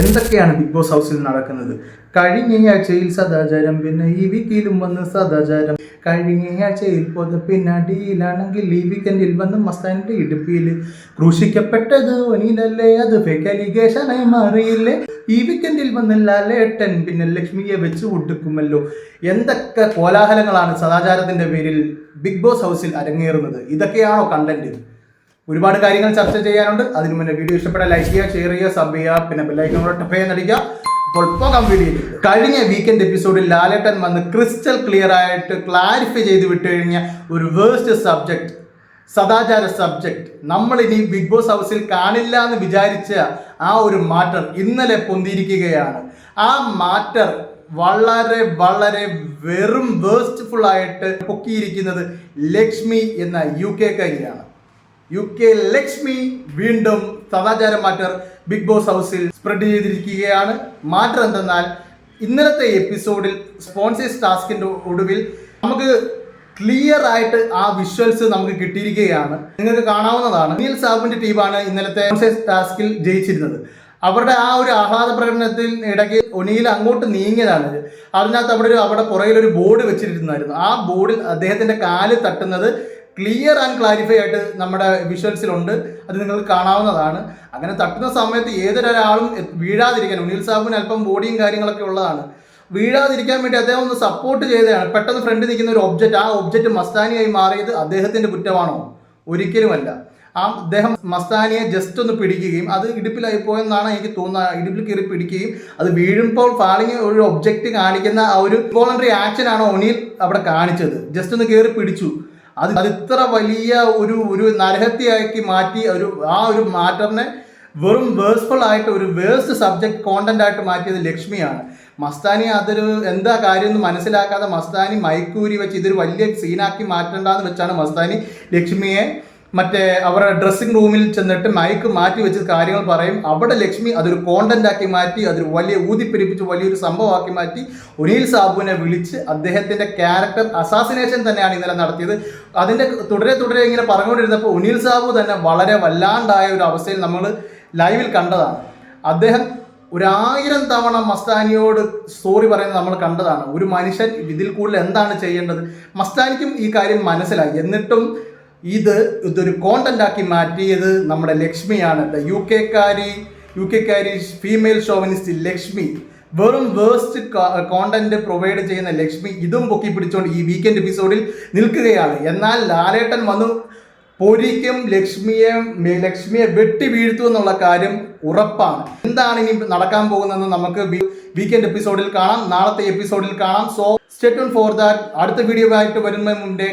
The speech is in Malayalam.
എന്തൊക്കെയാണ് ബിഗ് ബോസ് ഹൗസിൽ നടക്കുന്നത്? കഴിഞ്ഞ ആഴ്ചയിൽ സദാചാരം, പിന്നെ ഈ വീക്കിലും വന്ന് സദാചാരം. കഴിഞ്ഞ ആഴ്ചയിൽ പിന്നടിയിലാണെങ്കിൽ ഈ വീക്കെൻഡിൽ വന്ന് മസ്താനിന്റെ ഇടുപ്പിയിൽ ക്രൂശിക്കപ്പെട്ടത് ഒനിലല്ലേ, അത് ഫേക്ക് അലിഗേഷനായി മാറിയില്ലേ. ഈ വീക്കെൻഡിൽ വന്ന് ലാലേട്ടൻ പിന്നെ ലക്ഷ്മിയെ വെച്ച് കൊടുക്കുമല്ലോ. എന്തൊക്കെ കോലാഹലങ്ങളാണ് സദാചാരത്തിന്റെ പേരിൽ ബിഗ് ബോസ് ഹൗസിൽ അരങ്ങേറുന്നത്. ഇതൊക്കെയാണോ കണ്ടന്റ്? ഒരുപാട് കാര്യങ്ങൾ ചർച്ച ചെയ്യാനുണ്ട്. അതിനു മുന്നേ വീഡിയോ ഇഷ്ടപ്പെട്ടാൽ ലൈക്ക് ചെയ്യുക, ഷെയർ ചെയ്യുക, സബ് ചെയ്യുക, പിന്നെ ബെല്ലൈക്കൺ കൂടെ ടപ്പ് ചെയ്തടിക്കുക. അപ്പോൾ പോകാം വീഡിയോയിലേക്ക്. കഴിഞ്ഞ വീക്കെൻഡ് എപ്പിസോഡിൽ ലാലേട്ടൻ വന്ന് ക്രിസ്റ്റൽ ക്ലിയർ ആയിട്ട് ക്ലാരിഫൈ ചെയ്ത് വിട്ട് കഴിഞ്ഞ ഒരു വേഴ്സ്റ്റ് സബ്ജക്ട്, സദാചാര സബ്ജക്ട്, നമ്മൾ ഇനി ബിഗ് ബോസ് ഹൗസിൽ കാണില്ല എന്ന് വിചാരിച്ച ആ ഒരു മാറ്റർ ഇന്നലെ പൊന്തിയിരിക്കുകയാണ്. ആ മാറ്റർ വളരെ വളരെ വെറും വേസ്റ്റ്ഫുൾ ആയിട്ട് പൊക്കിയിരിക്കുന്നത് ലക്ഷ്മി എന്ന UK-കാരിയാണ്. UK ലക്ഷ്മി വീണ്ടും സദാചാര മാറ്റർ ബിഗ് ബോസ് ഹൗസിൽ സ്പ്രെഡ് ചെയ്തിരിക്കുകയാണ്. മാറ്റർ എന്തെന്നാൽ, ഇന്നലത്തെ എപ്പിസോഡിൽ സ്പോൺസേഴ്സ് ടാസ്കിന്റെ ഒടുവിൽ നമുക്ക് ക്ലിയർ ആയിട്ട് ആ വിഷ്വൽസ് നമുക്ക് കിട്ടിയിരിക്കുകയാണ്. നിങ്ങൾക്ക് കാണാവുന്നതാണ്. ഒനിൽ സാബുവിന്റെ ടീമാണ് ഇന്നലത്തെ സ്പോൺസേഴ്സ് ടാസ്കിൽ ജയിച്ചിരുന്നത്. അവരുടെ ആ ഒരു ആഹ്ലാദ പ്രകടനത്തിൽ ഇടയ്ക്ക് ഒനിയിൽ അങ്ങോട്ട് നീങ്ങിയതാണ്. അതിനകത്ത് അവിടെ പുറകിൽ ഒരു ബോർഡ് വെച്ചിരുന്നായിരുന്നു. ആ ബോർഡിൽ അദ്ദേഹത്തിന്റെ കാല് തട്ടുന്നത് ക്ലിയർ ആൻഡ് ക്ലാരിഫൈ ആയിട്ട് നമ്മുടെ വിഷ്വൽസിലുണ്ട്. അത് നിങ്ങൾക്ക് കാണാവുന്നതാണ്. അങ്ങനെ തട്ടുന്ന സമയത്ത് ഏതൊരാളും വീഴാതിരിക്കാൻ, ഒനിൽ സാബുവിന് അല്പം ബോഡിയും കാര്യങ്ങളൊക്കെ ഉള്ളതാണ്, വീഴാതിരിക്കാൻ വേണ്ടി അദ്ദേഹം ഒന്ന് സപ്പോർട്ട് ചെയ്തതാണ്. പെട്ടെന്ന് ഫ്രണ്ടിൽ നിൽക്കുന്ന ഒരു ഒബ്ജക്റ്റ്, ആ ഒബ്ജക്റ്റ് മസ്താനിയായി മാറിയത് അദ്ദേഹത്തിന്റെ കുറ്റമാണോ? ഒരിക്കലുമല്ല. അദ്ദേഹം മസ്താനിയെ ജസ്റ്റ് ഒന്ന് പിടിക്കുകയും അത് ഇടുപ്പിലായി പോയെന്നാണ് എനിക്ക് തോന്നുന്നത്. ഇടുപ്പിൽ കയറി പിടിക്കുകയും അത് വീഴുമ്പോൾ ഫാളിങ് ഒരു ഒബ്ജക്റ്റ് കാണിക്കുന്ന ആ ഒരു വോളണ്ടറി ആക്ഷൻ ആണ് ഒനിൽ അവിടെ കാണിച്ചത്. ജസ്റ്റ് ഒന്ന് കയറി പിടിച്ചു. അത് ഇത്ര വലിയ ഒരു നരഹത്യയാക്കി മാറ്റി ആ ഒരു മാറ്ററിനെ വെറും വേഴ്സ്ഫുൾ ആയിട്ട് ഒരു വേഴ്സ്റ്റ് സബ്ജക്ട് കോണ്ടന്റ് ആയിട്ട് മാറ്റിയത് ലക്ഷ്മിയാണ്. മസ്താനി അതൊരു എന്താ കാര്യം എന്ന് മനസ്സിലാക്കാതെ മസ്താനി മൈക്കൂരി വെച്ച് ഇതൊരു വലിയ സീനാക്കി മാറ്റണ്ടെന്ന് വെച്ചാണ് മസ്താനി ലക്ഷ്മിയെ അവരുടെ ഡ്രസ്സിംഗ് റൂമിൽ ചെന്നിട്ട് മൈക്ക് മാറ്റി വെച്ച് കാര്യങ്ങൾ പറയും. അവിടെ ലക്ഷ്മി അതൊരു കോണ്ടന്റ് ആക്കി മാറ്റി, അതൊരു വലിയ ഊതിപ്പിരിപ്പിച്ച് വലിയൊരു സംഭവമാക്കി മാറ്റി ഒനിൽ സാബുവിനെ വിളിച്ച് അദ്ദേഹത്തിന്റെ ക്യാരക്ടർ അസാസിനേഷൻ തന്നെയാണ് ഇന്നലെ നടത്തിയത്. അതിന്റെ തുടരെ ഇങ്ങനെ പറഞ്ഞുകൊണ്ടിരുന്നപ്പോൾ ഒനിൽ സാബു തന്നെ വളരെ വല്ലാണ്ടായ ഒരു അവസ്ഥയിൽ നമ്മൾ ലൈവിൽ കണ്ടതാണ്. അദ്ദേഹം 1000 തവണ മസ്താനിയോട് സോറി പറയുന്നത് നമ്മൾ കണ്ടതാണ്. ഒരു മനുഷ്യൻ ഇതിൽ കൂടുതൽ എന്താണ് ചെയ്യേണ്ടത്? മസ്താനിക്കും ഈ കാര്യം മനസ്സിലായി. എന്നിട്ടും ഇതൊരു കോണ്ടന്റ് ആക്കി മാറ്റിയത് നമ്മുടെ ലക്ഷ്മിയാണ്. UK-കാരി ഫീമെയിൽ ഷോവനിസ്റ്റ് ലക്ഷ്മി, വെറും വേസ്റ്റ് കോണ്ടന്റ് പ്രൊവൈഡ് ചെയ്യുന്ന ലക്ഷ്മി ഇതും പൊക്കി പിടിച്ചുകൊണ്ട് ഈ വീക്കെൻഡ് എപ്പിസോഡിൽ നിൽക്കുകയാണ്. എന്നാൽ ലാലേട്ടൻ വന്നു പൊരിക്കും, ലക്ഷ്മിയെ വെട്ടി വീഴ്ത്തു എന്നുള്ള കാര്യം ഉറപ്പാണ്. എന്താണ് ഇനി നടക്കാൻ പോകുന്നതെന്ന് നമുക്ക് വീക്കെൻഡ് എപ്പിസോഡിൽ കാണാം, നാളത്തെ എപ്പിസോഡിൽ കാണാം. So stay tune for that. അടുത്ത വീഡിയോ ആയിട്ട് വരുന്നതിന് മുന്നേ